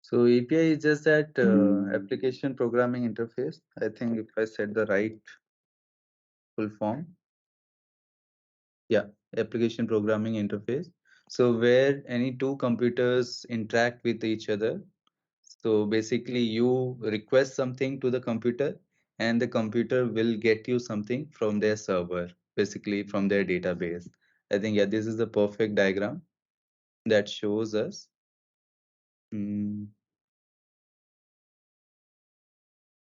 So API is just that application programming interface. I think if I said the right full form, yeah, application programming interface. So where any two computers interact with each other. So basically you request something to the computer and the computer will get you something from their server, basically from their database. I think, yeah, this is the perfect diagram that shows us. Mm,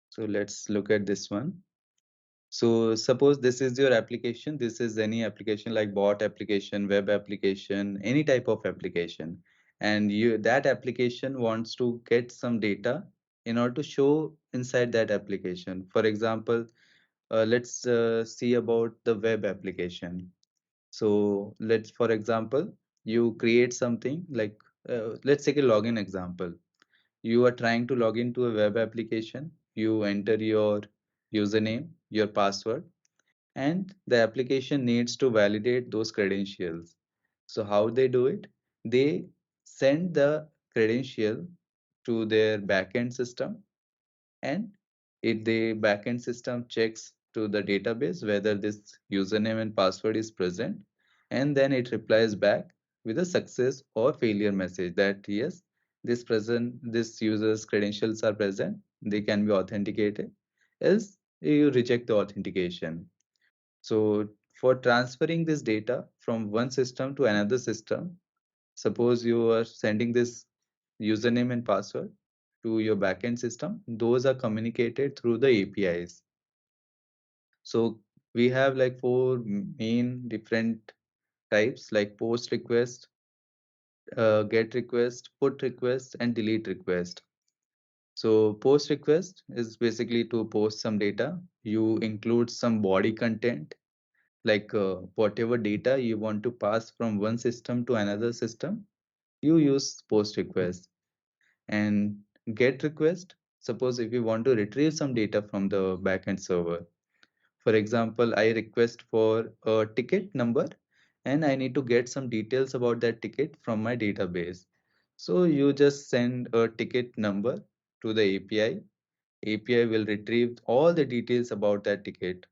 so let's look at this one. So suppose this is your application. This is any application like bot application, web application, any type of application. And that application wants to get some data in order to show inside that application. For example, let's see about the web application. So let's, for example, you create something like, let's take a login example. You are trying to log into a web application. You enter your username, your password, and the application needs to validate those credentials. So how they do it? They send the credential to their backend system, and if the backend system checks to the database whether this username and password is present, and then it replies back with a success or failure message that yes, this user's credentials are present, they can be authenticated, else you reject the authentication. So for transferring this data from one system to another system, suppose you are sending this username and password to your backend system, those are communicated through the APIs. So we have like four main different types like post request, get request, put request, and delete request. So post request is basically to post some data. You include some body content like whatever data you want to pass from one system to another system, you use post request. And get request, suppose if you want to retrieve some data from the backend server. For example, I request for a ticket number and I need to get some details about that ticket from my database. So you just send a ticket number to the API. API will retrieve all the details about that ticket,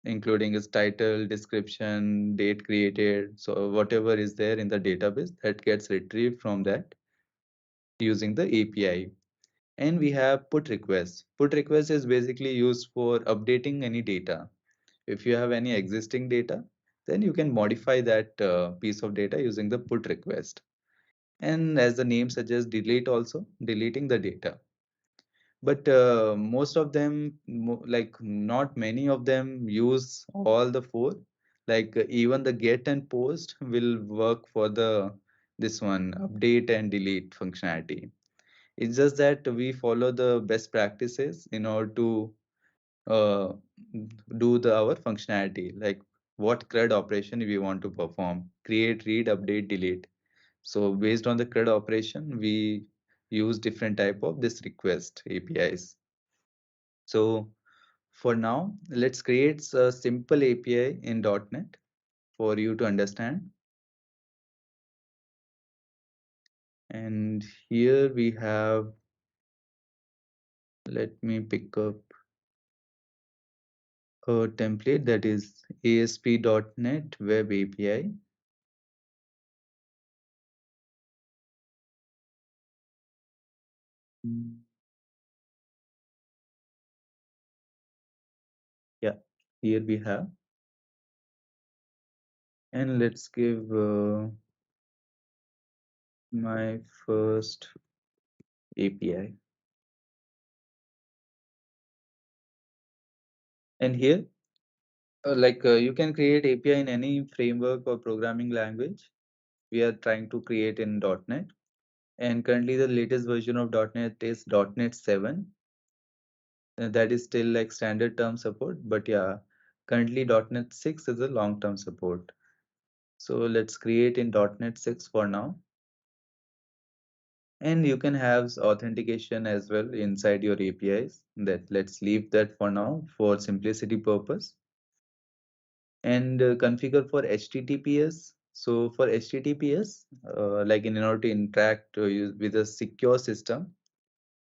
including its title, description, date created. So whatever is there in the database that gets retrieved from that using the API. And we have put request. Put request is basically used for updating any data. If you have any existing data, then you can modify that piece of data using the put request. And as the name suggests, delete also, deleting the data. But most of them, like not many of them use all the four. Like even the get and post will work for the this one update and delete functionality. It's just that we follow the best practices in order to uh, do our functionality, like what CRUD operation we want to perform, create, read, update, delete. So based on the CRUD operation, we use different type of this request APIs. So for now, let's create a simple API in .NET for you to understand. And here we have, let me pick up a template that is ASP.NET Web API. Yeah, here we have. And let's give my first API. And here, you can create API in any framework or programming language. We are trying to create in .NET. And currently the latest version of .NET is .NET 7. That is still like standard term support, but yeah, currently .NET 6 is a long-term support. So let's create in .NET 6 for now. And you can have authentication as well inside your APIs. That let's leave that for now for simplicity purpose. And configure for HTTPS. So for HTTPS, like in order to interact with a secure system,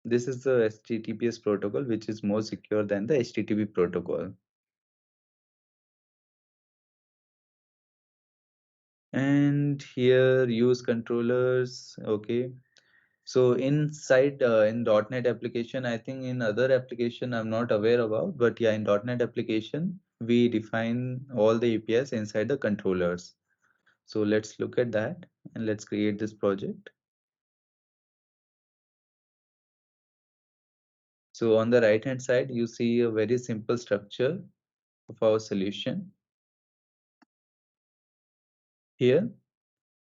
this is the HTTPS protocol, which is more secure than the HTTP protocol. And here use controllers. Okay. So inside in .NET application, I think in other application I'm not aware about, but yeah, in .NET application, we define all the APIs inside the controllers. So let's look at that and let's create this project. So on the right hand side, you see a very simple structure of our solution. Here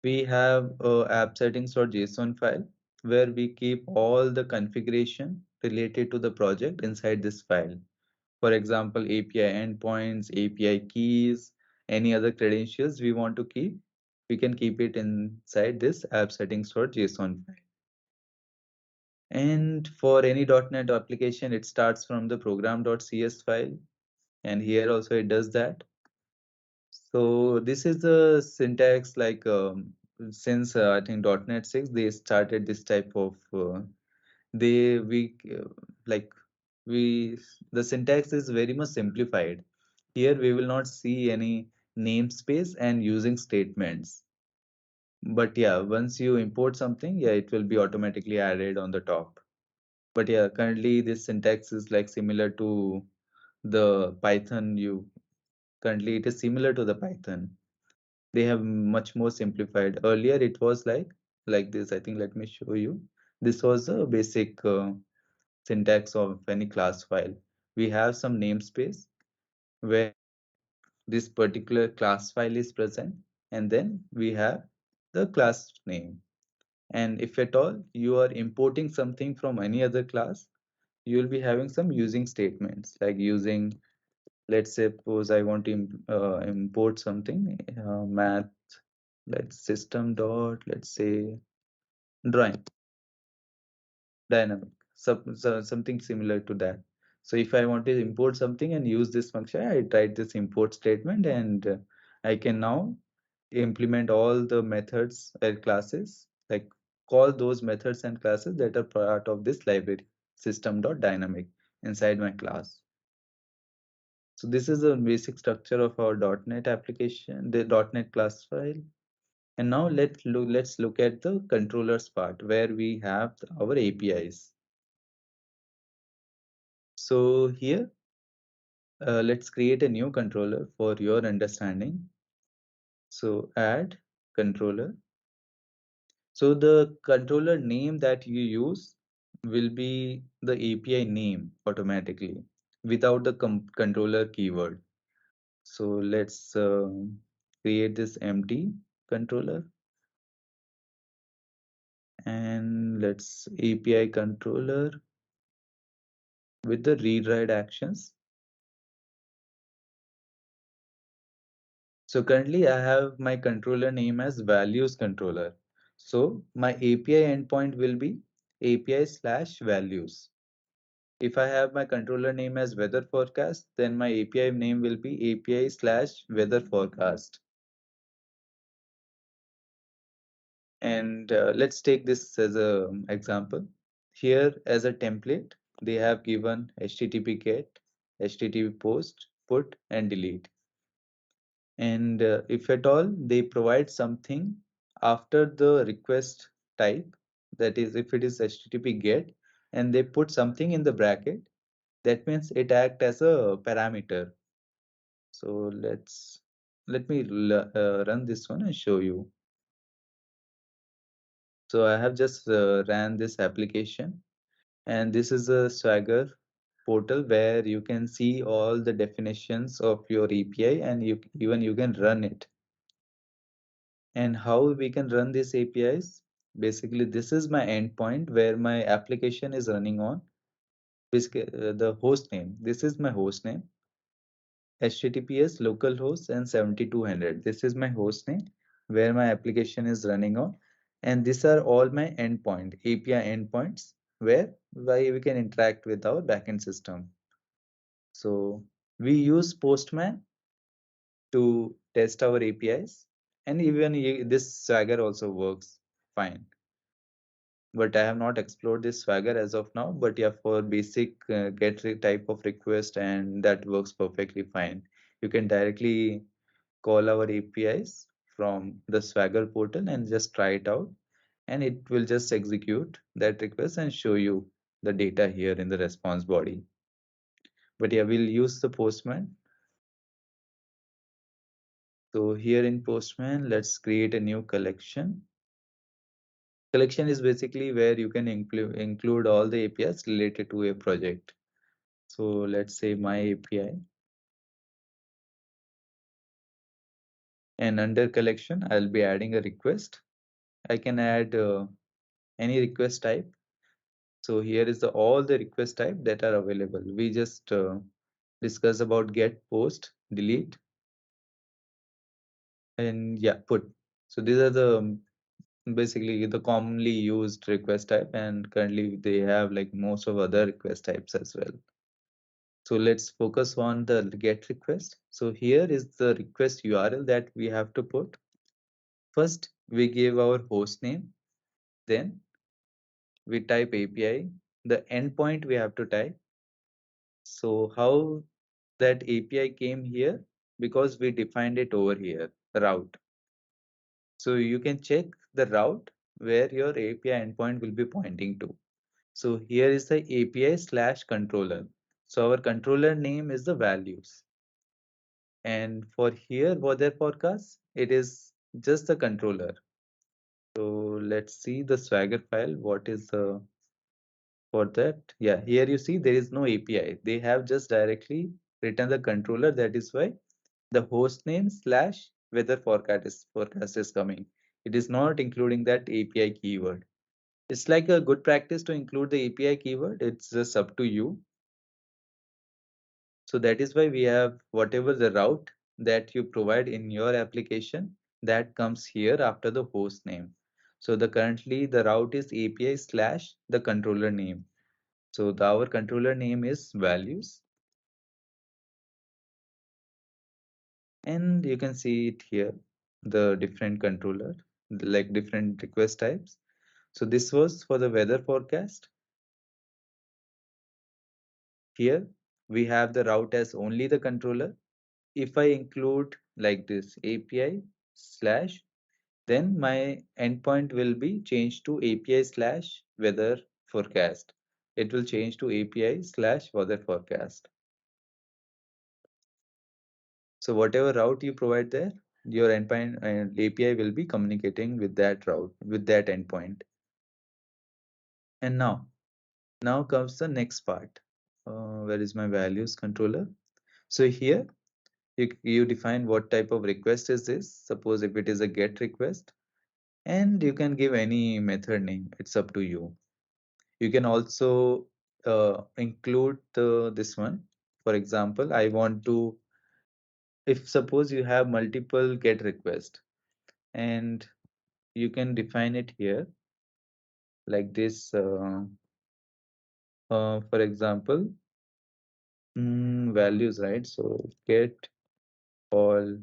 we have a app settings.json file where we keep all the configuration related to the project inside this file. For example, API endpoints, API keys, any other credentials we want to keep, we can keep it inside this app settings.json file. And for any .NET application, it starts from the program.cs file, and here also it does that. So this is the syntax like since I think .NET 6 they started this type of they we like we the syntax is very much simplified. Here we will not see any namespace and using statements. But yeah, once you import something, yeah, it will be automatically added on the top. But yeah, currently this syntax is like similar to the Python you currently it is similar to the Python. They have much more simplified. Earlier it was like this. I think let me show you. This was a basic syntax of any class file. We have some namespace where this particular class file is present, and then we have the class name. And if at all you are importing something from any other class, you will be having some using statements like using, let's suppose I want to import something, math, let's system dot, let's say drawing dynamic, something similar to that. So if I want to import something and use this function, I write this import statement, and I can now implement all the methods and classes, like call those methods and classes that are part of this library system.dynamic inside my class. So this is the basic structure of our .NET application, the .NET class file. And now let's look at the controllers part where we have our APIs. So here, let's create a new controller for your understanding. So add controller. So the controller name that you use will be the API name automatically without the controller keyword. So let's create this empty controller, and let's API controller with the read write actions. So currently I have my controller name as values controller. So my API endpoint will be API/values. If I have my controller name as weather forecast, then my API name will be API/weather forecast. And let's take this as an example. Here as a template, they have given HTTP GET, HTTP POST, PUT, and delete. And if at all they provide something after the request type, that is if it is HTTP GET and they put something in the bracket, that means it acts as a parameter. So let me run this one and show you. So I have just ran this application, and this is a Swagger portal where you can see all the definitions of your API, and you can run it. And how we can run these APIs? Basically, this is my endpoint where my application is running on. Basically, the host name. This is my host name. HTTPS localhost and 7200. This is my host name where my application is running on. And these are all my endpoint, API endpoints, where we can interact with our backend system. So we use Postman to test our APIs. And even this Swagger also works fine. But I have not explored this Swagger as of now. But yeah, for basic type of request, and that works perfectly fine. You can directly call our APIs from the Swagger portal and just try it out, and it will just execute that request and show you the data here in the response body. But yeah, we'll use the Postman. So here in Postman, let's create a new collection. Collection is basically where you can include all the APIs related to a project. So let's say my API, and under collection, I'll be adding a request. I can add any request type. So here is all the request type that are available. We just discuss about get, post, delete, and yeah, put. So these are the basically the commonly used request type, and currently they have like most of other request types as well. So let's focus on the get request. So here is the request URL that we have to put. First, we give our host name, then we type API, the endpoint we have to type. So how that API came here? Because we defined it over here, route. So you can check the route where your API endpoint will be pointing to. So here is the API slash controller. So our controller name is the values. And for here, weather forecast, it is just the controller. So let's see the Swagger file. What is the for that? Yeah, here you see there is no API. They have just directly written the controller. That is why the host name slash weather forecast is coming. It is not including that API keyword. It's like a good practice to include the API keyword. It's just up to you. So that is why we have whatever the route that you provide in your application that comes here after the host name. So currently the route is API slash the controller name. So our controller name is values, and you can see it here, the different controller, like different request types. So this was for the weather forecast. Here we have the route as only the controller. If I include like this API slash, then my endpoint will be changed to API slash weather forecast. It will change to API slash weather forecast. So whatever route you provide there, your endpoint and API will be communicating with that route, with that endpoint. And now comes the next part. Where is my values controller? So here you define what type of request is this. Suppose if it is a get request, and you can give any method name. It's up to you. You can also include this one. For example, I want to, if suppose you have multiple get request, and you can define it here like this. For example, values, right? So get all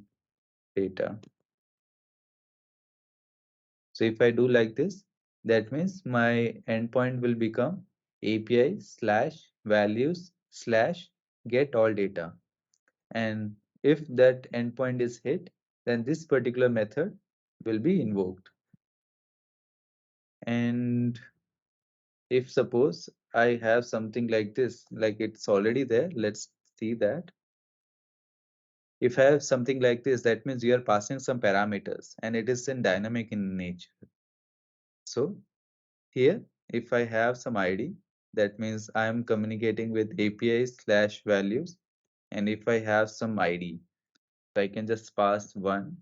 data. So if I do like this, that means my endpoint will become API slash values slash get all data. And if that endpoint is hit, then this particular method will be invoked. And if suppose I have something like this, like it's already there, let's see that. If I have something like this, that means you are passing some parameters and it is in dynamic in nature. So here, if I have some ID, that means I am communicating with API slash values. And if I have some ID, so I can just pass one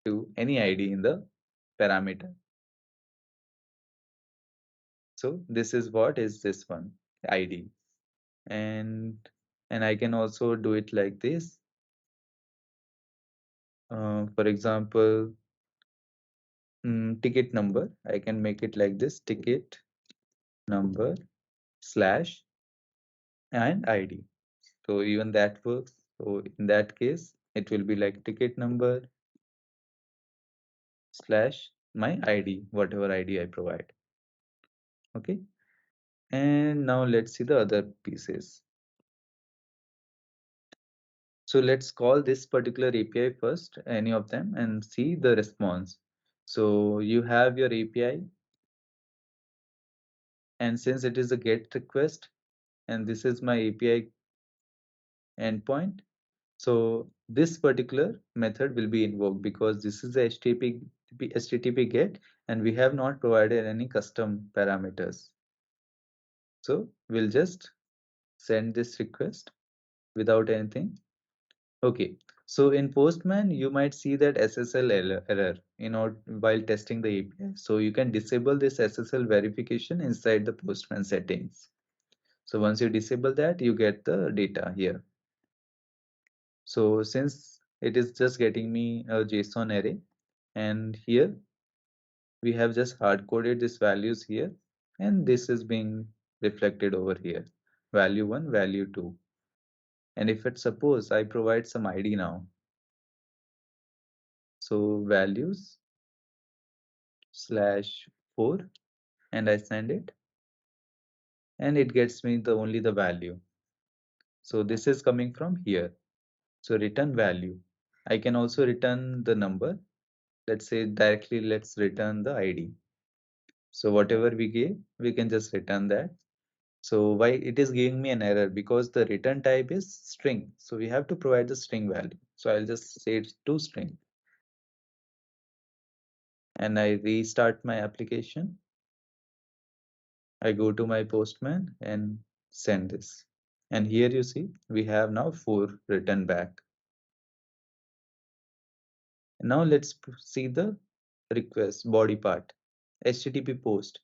to any ID in the parameter. So this is what is this one, ID. And I can also do it like this. For example, ticket number. I can make it like this, ticket number slash and ID. So even that works. So in that case, it will be like ticket number slash my ID, whatever ID I provide. Okay. And now let's see the other pieces. So let's call this particular API first, any of them, and see the response. So you have your API, and since it is a GET request, and this is my API endpoint, so this particular method will be invoked because this is a HTTP GET, and we have not provided any custom parameters. So we'll just send this request without anything. Okay, so in Postman, you might see that SSL error while testing the API. So you can disable this SSL verification inside the Postman settings. So once you disable that, you get the data here. So since it is just getting me a JSON array, and here we have just hard coded these values here, and this is being reflected over here, value 1, value 2. And if it suppose I provide some ID now, so values slash 4, and I send it, and it gets me the only the value. So this is coming from here. So return value. I can also return the number. Let's say directly let's return the ID. So whatever we gave, we can just return that. So why it is giving me an error? Because the return type is string. So we have to provide the string value. So I'll just say it's to string. And I restart my application. I go to my Postman and send this. And here you see we have now 4 written back. Now let's see the request body part. HTTP post.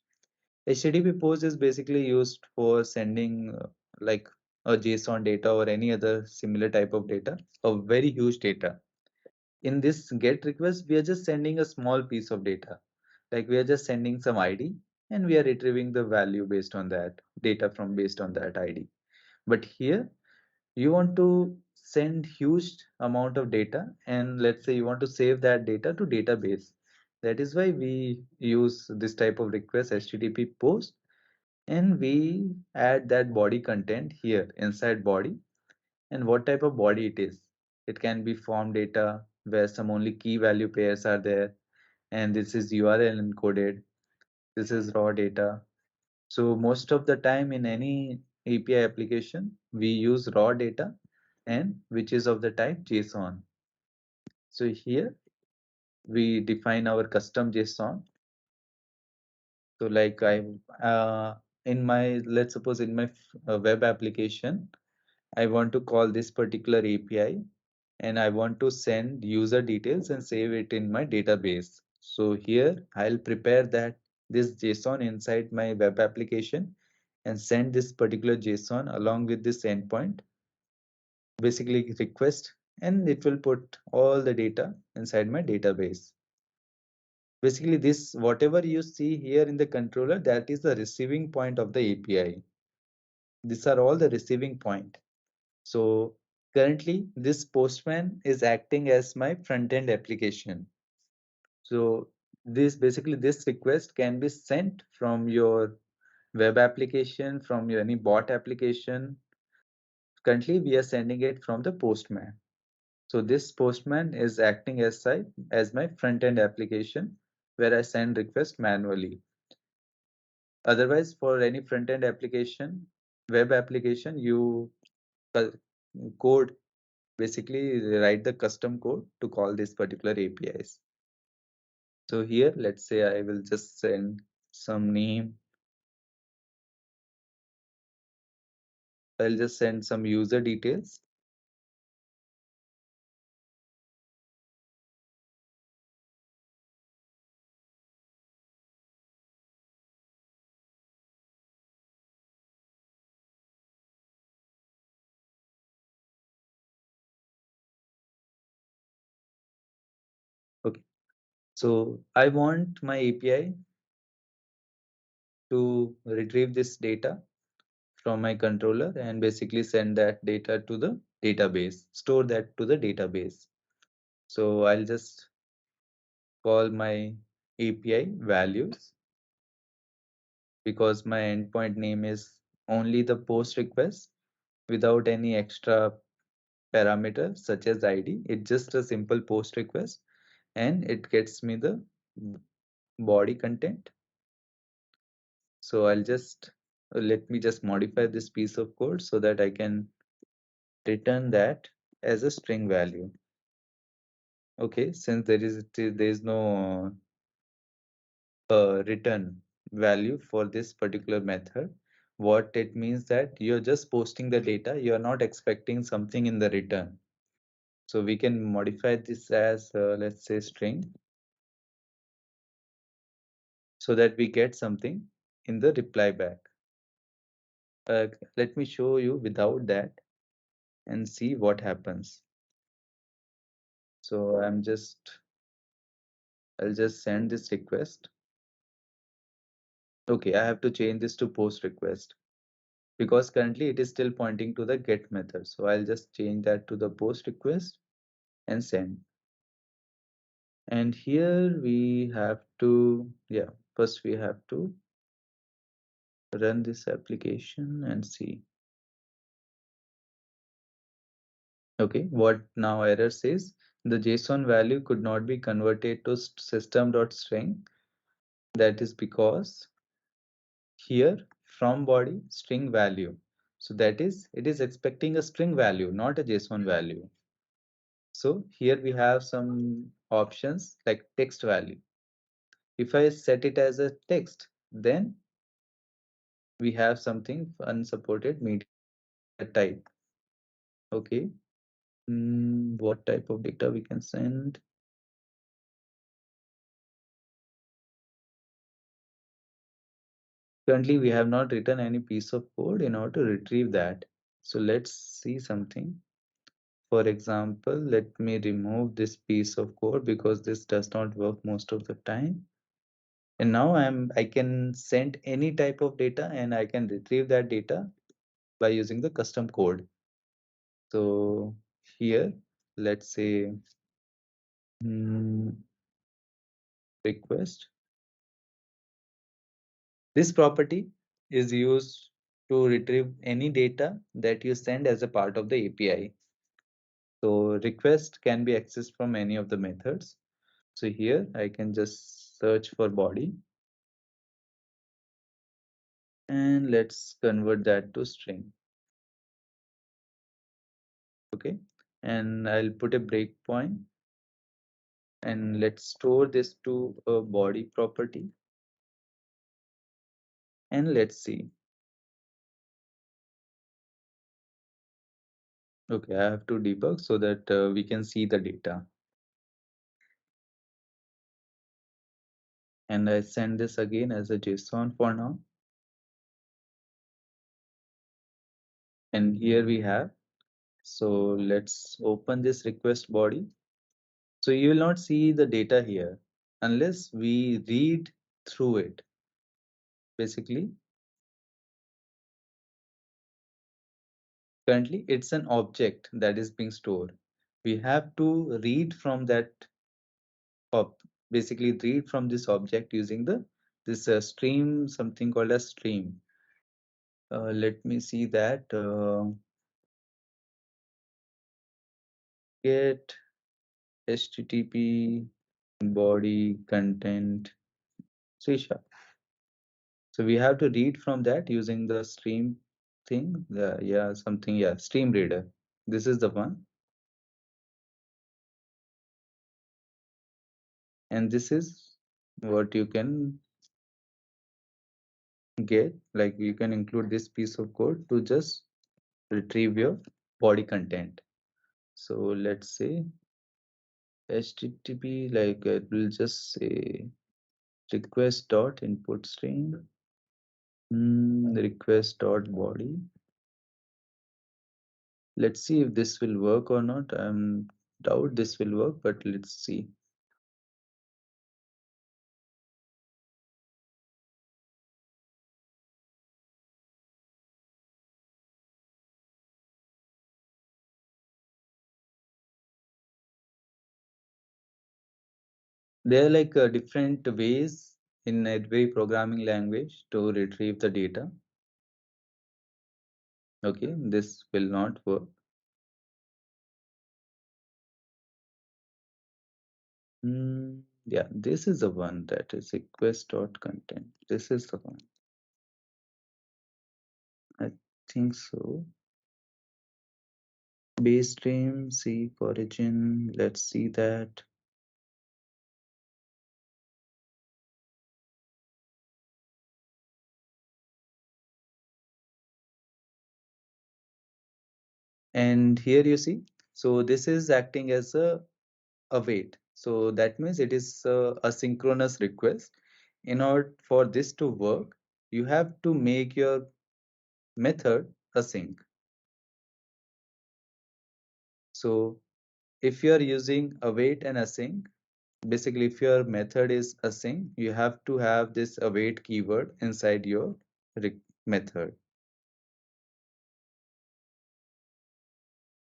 HTTP post is basically used for sending like a JSON data or any other similar type of data, a very huge data. In this GET request, we are just sending a small piece of data. Like we are just sending some ID and we are retrieving the value based on that data from based on that ID. But here you want to send huge amount of data, and let's say you want to save that data to database. That is why we use this type of request HTTP post, and we add that body content here inside body. And what type of body it is, it can be form data where some only key value pairs are there, and this is URL encoded, this is raw data. So most of the time in any API application, we use raw data and which is of the type JSON. So here we define our custom JSON. So like in my, let's suppose in my web application, I want to call this particular API and I want to send user details and save it in my database. So here I'll prepare that this JSON inside my web application and send this particular JSON along with this endpoint, basically request, and it will put all the data inside my database. Basically this whatever you see here in the controller, that is the receiving point of the API. These are all the receiving point. So currently this Postman is acting as my front-end application. So this request can be sent from your web application, from your any bot application. Currently we are sending it from the Postman. So this Postman is acting as my front-end application where I send request manually. Otherwise, for any front-end application, web application, you code, basically write the custom code to call this particular APIs. So here, let's say I will just send some name. I'll just send some user details. Okay. So I want my API to retrieve this data from my controller and basically send that data to the database, store that to the database. So I'll just call my API values because my endpoint name is only the post request without any extra parameter such as ID. It's just a simple post request and it gets me the body content. So I'll just let me just modify this piece of code so that I can return that as a string value. Okay, since there is no return value for this particular method, what it means that you're just posting the data, you're not expecting something in the return. So we can modify this as let's say string so that we get something in the reply back. Let me show you without that and see what happens. So I'll just send this request. Okay, I have to change this to post request because currently it is still pointing to the get method. So I'll just change that to the post request and send. And here we have to, yeah, first we have to run this application and see. Okay, what now error says the JSON value could not be converted to system.string. That is because here from body string value. So that is, it is expecting a string value, not a JSON value. So here we have some options like text value. If I set it as a text, then we have something unsupported media type. Okay. What type of data we can send? Currently, we have not written any piece of code in order to retrieve that. So let's see something. For example, let me remove this piece of code because this does not work most of the time. And now I can send any type of data and I can retrieve that data by using the custom code. So here, let's say request. This property is used to retrieve any data that you send as a part of the API. So request can be accessed from any of the methods. So here I can just search for body and let's convert that to string. Okay, and I'll put a breakpoint and let's store this to a body property and let's see. Okay, I have to debug so that we can see the data. And I send this again as a JSON for now. And here we have, so let's open this request body. So you will not see the data here unless we read through it. Basically, currently it's an object that is being stored. We have to read from that basically read from this object using this stream, something called a stream. Let me see that. Get HTTP body content C#. So we have to read from that using the stream thing. Yeah, something, yeah, stream reader. This is the one. And this is what you can get. Like you can include this piece of code to just retrieve your body content. So let's say HTTP, like it will just say request dot input string, request dot body. Let's see if this will work or not. Doubt this will work, but let's see. There are like different ways in every programming language to retrieve the data. Okay, this will not work. Yeah, this is the one that is request.content. This is the one. I think so. Base stream, seek origin. Let's see that. And here you see, so this is acting as a await. So that means it is a synchronous request. In order for this to work, you have to make your method async. So if you are using await and async, basically if your method is async, you have to have this await keyword inside your method.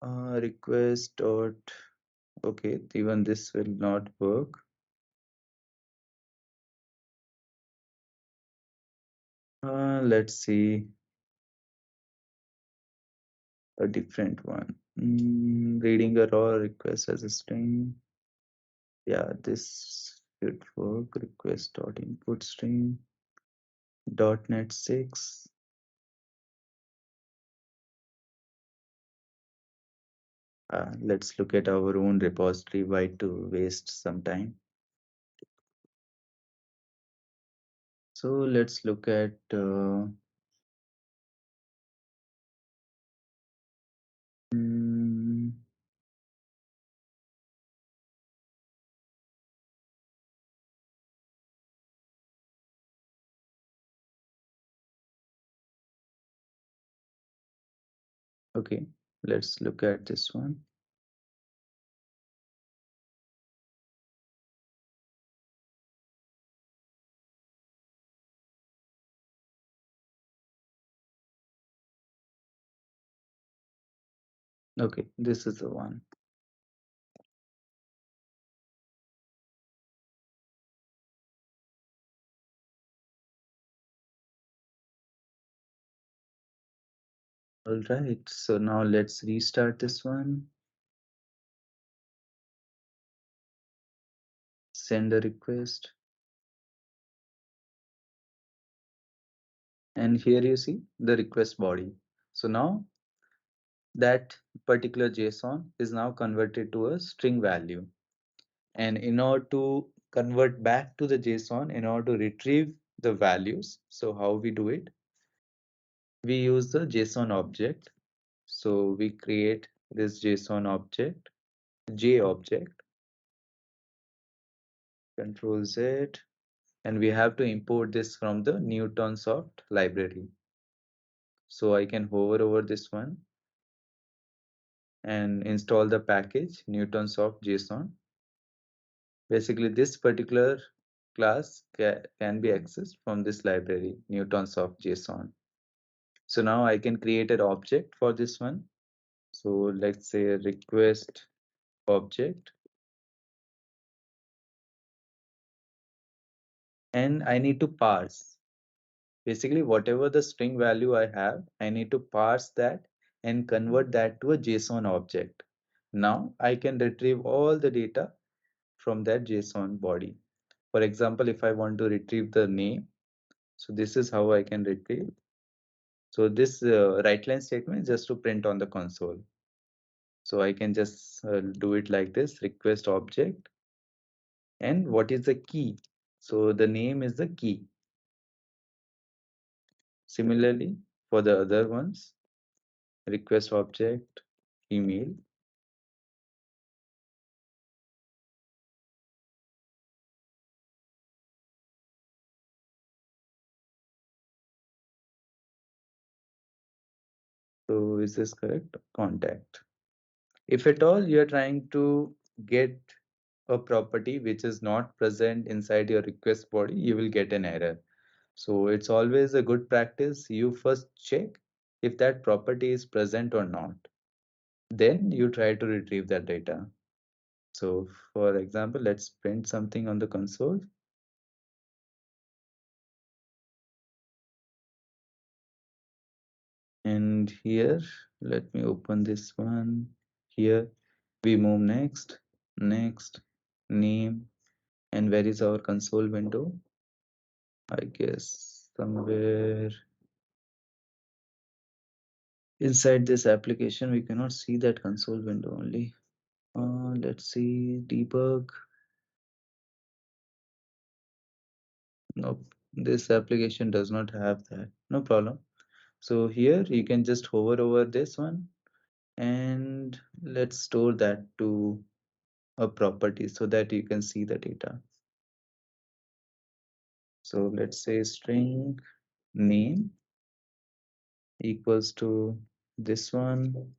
Request dot, okay, even this will not work. Let's see a different one. Reading a raw request as a string. Yeah, this should work. Request dot input string. .NET 6. Let's look at our own repository. Why to waste some time? So let's look at mm, okay, let's look at this one. Okay, this is the one. All right, so now let's restart this one. Send a request. And here you see the request body. So now that particular JSON is now converted to a string value. And in order to convert back to the JSON, in order to retrieve the values, so how we do it? We use the JSON object. So we create this JSON object, J object, Control Z, and we have to import this from the Newtonsoft library. So I can hover over this one and install the package Newtonsoft JSON. Basically, this particular class can be accessed from this library, Newtonsoft JSON. So now I can create an object for this one. So let's say request object. And I need to parse. Basically, whatever the string value I have, I need to parse that and convert that to a JSON object. Now I can retrieve all the data from that JSON body. For example, if I want to retrieve the name, so this is how I can retrieve. So this write line statement is just to print on the console. So I can just do it like this, request object. And what is the key? So the name is the key. Similarly, for the other ones, request object, email. So is this correct? Contact. If at all you are trying to get a property which is not present inside your request body, you will get an error. So it's always a good practice. You first check if that property is present or not. Then you try to retrieve that data. So for example, let's print something on the console. And here, let me open this one. Here, we move next, next, name, and where is our console window? I guess somewhere inside this application, we cannot see that console window only. Let's see, debug. Nope, this application does not have that. No problem. So here you can just hover over this one and let's store that to a property so that you can see the data. So let's say string name equals to this one.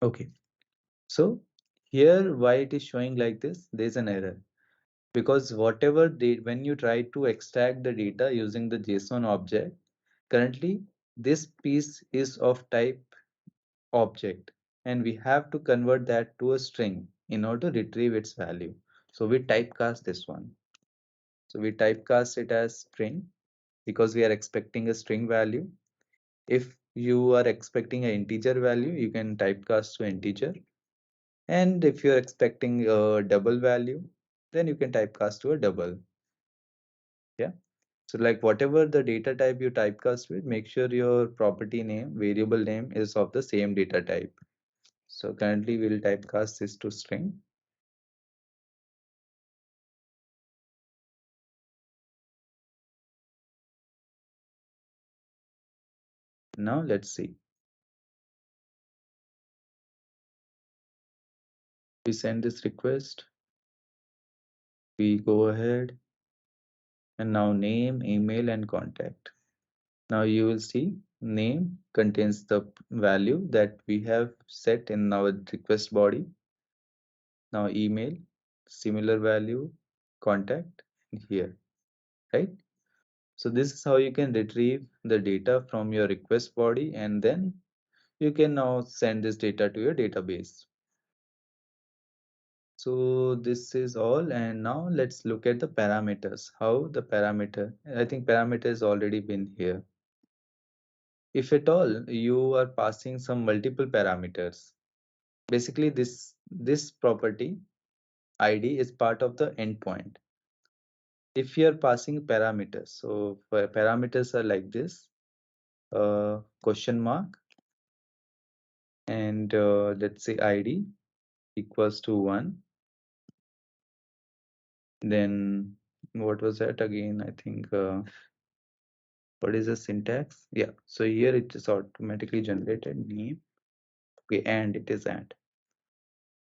Okay. So here why it is showing like this, there's an error because whatever when you try to extract the data using the JSON object, currently this piece is of type object and we have to convert that to a string in order to retrieve its value. So we typecast this one. So we typecast it as string because we are expecting a string value. If you are expecting an integer value, you can typecast to integer. And if you're expecting a double value, then you can typecast to a double. Yeah. So like whatever the data type you typecast with, make sure your property name, variable name is of the same data type. So currently we'll typecast this to string. Now let's see. We send this request. We go ahead and now name, email, and contact. Now you will see name contains the value that we have set in our request body. Now email, similar value, contact here, right? So this is how you can retrieve the data from your request body and then you can now send this data to your database. So this is all and now let's look at the parameters. How the parameter, I think parameter has already been here. If at all you are passing some multiple parameters, basically this property ID is part of the endpoint. If you are passing parameters, so parameters are like this, question mark and let's say ID equals to 1. Then what was that again? I think what is the syntax? Yeah, so here it is automatically generated name. Okay, and it is and.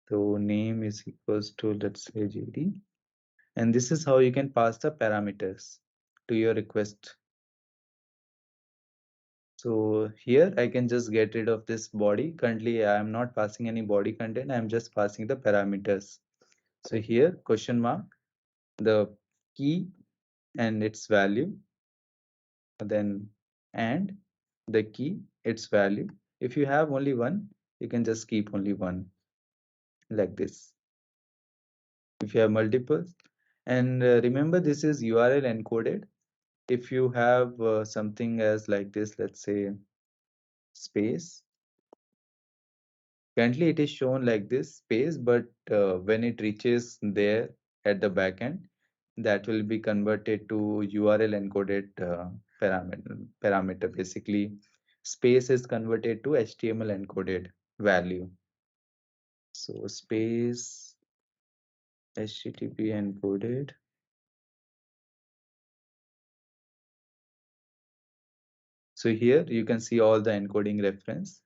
So name is equals to let's say JD. And this is how you can pass the parameters to your request. So here I can just get rid of this body. Currently I am not passing any body content. I am just passing the parameters. So here question mark, the key and its value, then and the key, its value. If you have only one, you can just keep only one like this. If you have multiples, and remember this is URL encoded. If you have something as like this, let's say space, currently it is shown like this space, but when it reaches there at the backend, that will be converted to URL encoded parameter. Basically, space is converted to HTML encoded value. So space HTTP encoded. So here you can see all the encoding reference.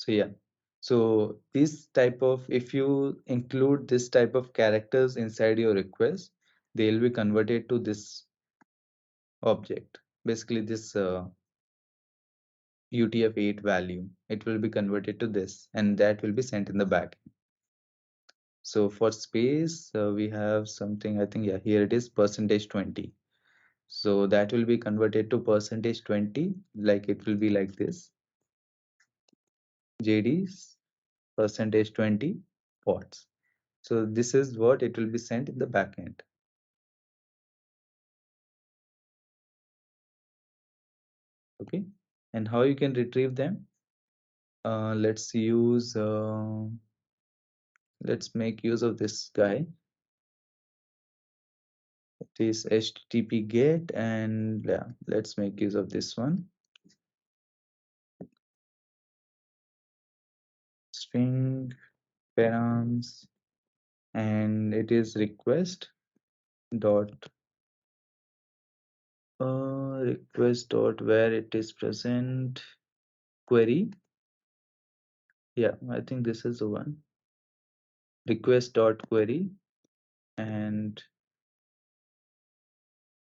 So yeah, so this type of, if you include this type of characters inside your request, they'll be converted to this object. Basically, this UTF-8 value, it will be converted to this, and that will be sent in the back. So for space, we have something, I think, yeah, here it is percentage 20. So that will be converted to percentage 20, like it will be like this, JD's percentage 20 watts. So this is what it will be sent in the backend. Okay, and how you can retrieve them? Let's use, let's make use of this guy. It is HTTP GET, and yeah, let's make use of this one. String params, and it is request dot request dot where it is present query. Yeah, I think this is the one. Request dot query, and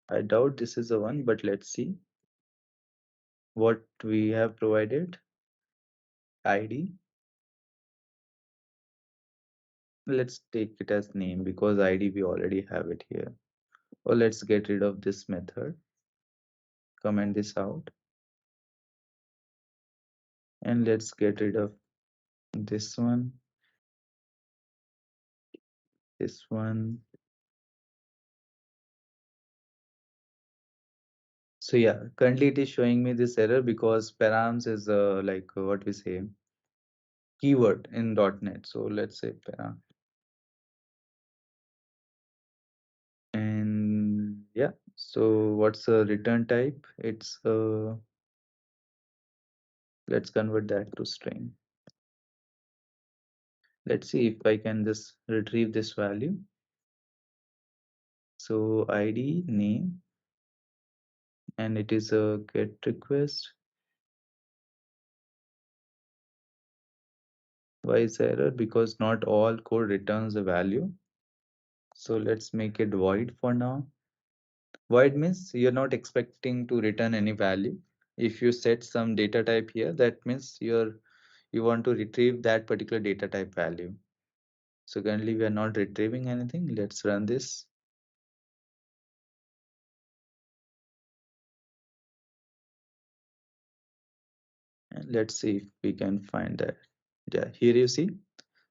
I doubt this is the one, but let's see what we have provided. ID. Let's take it as name because ID we already have it here. Or let's get rid of this method. Comment this out. And let's get rid of this one, this one. So yeah, currently it is showing me this error because params is like what we say keyword in .NET. So let's say param. And yeah, so what's the return type? It's let's convert that to string. Let's see if I can just retrieve this value. So ID name, and it is a get request. Why is error? Because not all code returns a value. So let's make it void for now. Void means you're not expecting to return any value. If you set some data type here, that means you want to retrieve that particular data type value. So currently we are not retrieving anything. Let's run this. And let's see if we can find that. Yeah, here you see.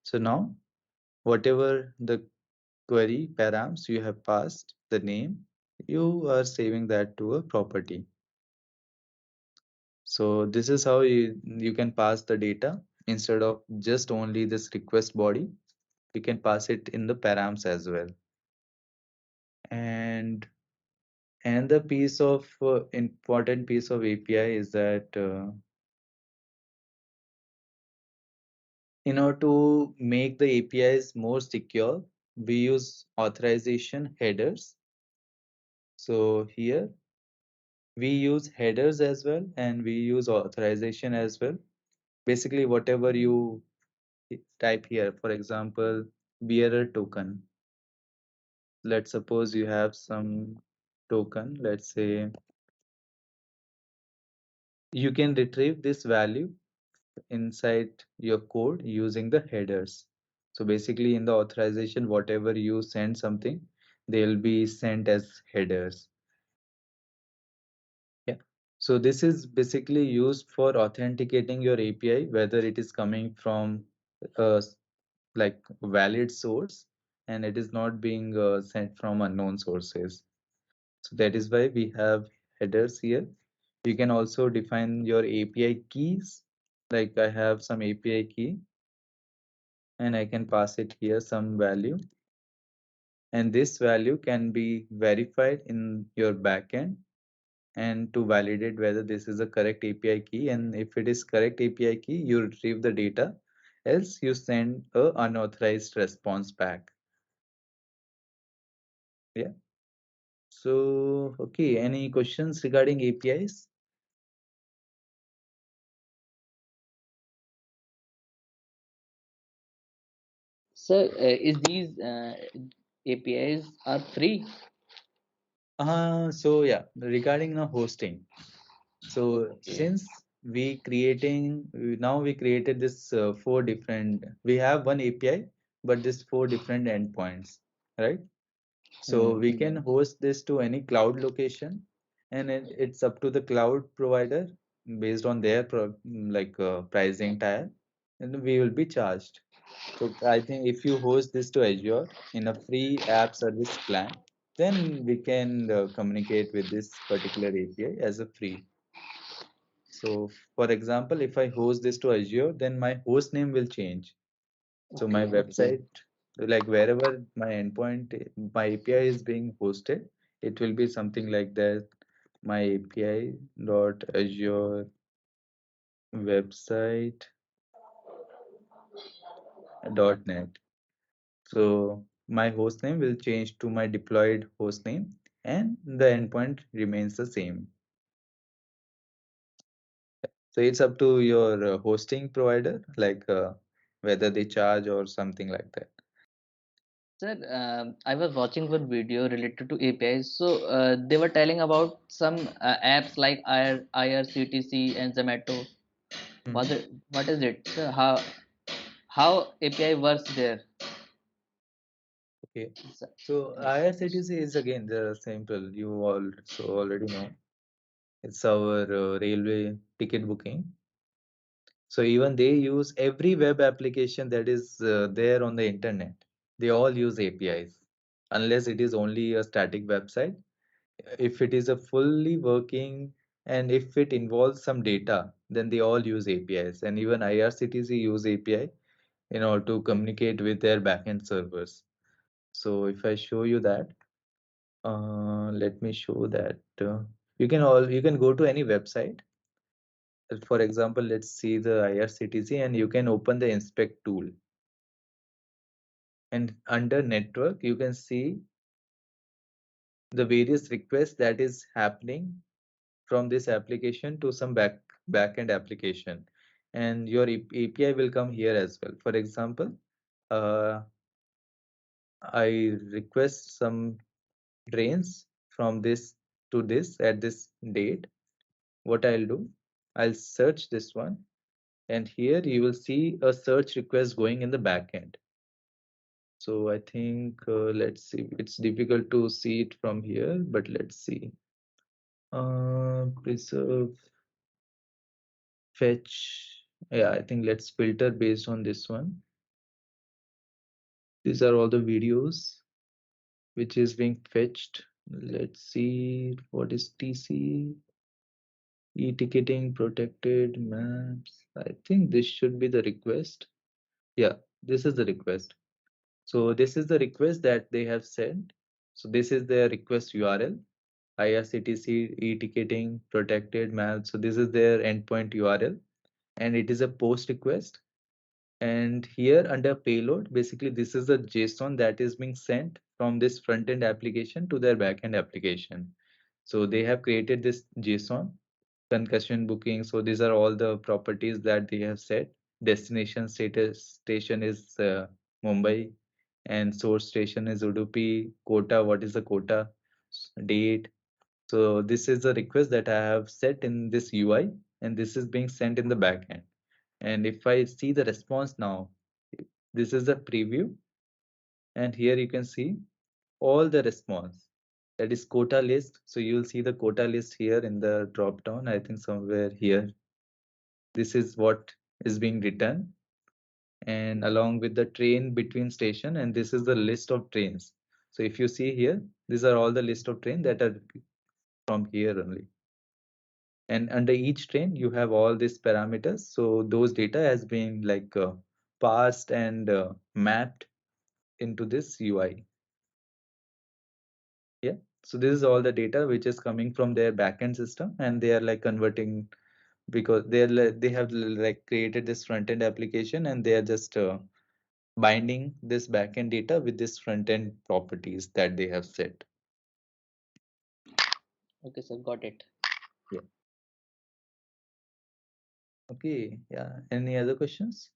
So now whatever the query params you have passed, the name, you are saving that to a property. So this is how you can pass the data instead of just only this request body. You can pass it in the params as well. And another piece of important piece of API is that in order to make the APIs more secure, we use authorization headers. So here we use headers as well, and we use authorization as well. Basically, whatever you type here, for example, bearer token. Let's suppose you have some token, let's say you can retrieve this value inside your code using the headers. So basically in the authorization, whatever you send something, they'll be sent as headers. Yeah. So this is basically used for authenticating your API, whether it is coming from a like valid source and it is not being sent from unknown sources. So that is why we have headers here. You can also define your API keys. Like I have some API key and I can pass it here some value. And this value can be verified in your backend and to validate whether this is a correct API key. And if it is correct API key, you retrieve the data. Else you send a unauthorized response back. Yeah. So, okay, any questions regarding APIs? Sir, is these APIs are free? So yeah, regarding the hosting. So Okay. since now we created this four different, we have one API, but this four different endpoints, right? So Hmm. we can host this to any cloud location, and it's up to the cloud provider based on their pricing tier, and we will be charged. So I think if you host this to Azure in a free app service plan, then we can communicate with this particular API as a free. So for example, if I host this to Azure, then my host name will change. So my Okay. website, like wherever my my API is being hosted, it will be something like that. My API dot Azure website dot net. So my host name will change to my deployed host name, and the endpoint remains the same. So it's up to your hosting provider, whether they charge or something like that. Sir, I was watching one video related to APIs. So they were telling about some apps like IRCTC and Zomato. Mhm. What is it? Sir, how API works there? Okay. Sir, So IRCTC is again the simple. You also already know. It's our railway ticket booking. So even they use every web application that is there on the internet. They all use APIs, unless it is only a static website. If it is a fully working and if it involves some data, then they all use APIs. And even IRCTC use API in order to communicate with their backend servers. So if I show you that, let me show that you can go to any website. For example, let's see the IRCTC, and you can open the inspect tool. And under network, you can see the various requests that is happening from this application to some backend application, and your API will come here as well. For example, uh, I request some trains from this to this at this date. What I'll do, I'll search this one, and here you will see a search request going in the backend. So I think let's see. It's difficult to see it from here, but let's see. Preserve, fetch. Yeah, I think let's filter based on this one. These are all the videos which is being fetched. Let's see what is TC, e-ticketing, protected maps. I think this should be the request. Yeah, this is the request. So this is the request that they have sent. So this is their request URL. IRCTC e-ticketing protected maps. So this is their endpoint URL, and it is a post request. And here under payload, basically this is a JSON that is being sent from this front-end application to their back-end application. So they have created this JSON, concussion booking. So these are all the properties that they have set. Destination status station is Mumbai, and source station is Udupi. Quota, what is the quota? Date. So this is a request that I have set in this UI, and this is being sent in the backend. And if I see the response now, this is the preview, and here you can see all the response. That is quota list. So you'll see the quota list here in the drop down. I think somewhere here. This is what is being written, and along with the train between station, and this is the list of trains. So if you see here, these are all the list of trains that are from here only. And under each train, you have all these parameters. So those data has been parsed and mapped into this UI. Yeah. So this is all the data which is coming from their backend system, and they are like converting because they have like created this front end application, and they are just binding this backend data with this front end properties that they have set. okay, sir, got it. Yeah. Okay. Yeah. Any other questions?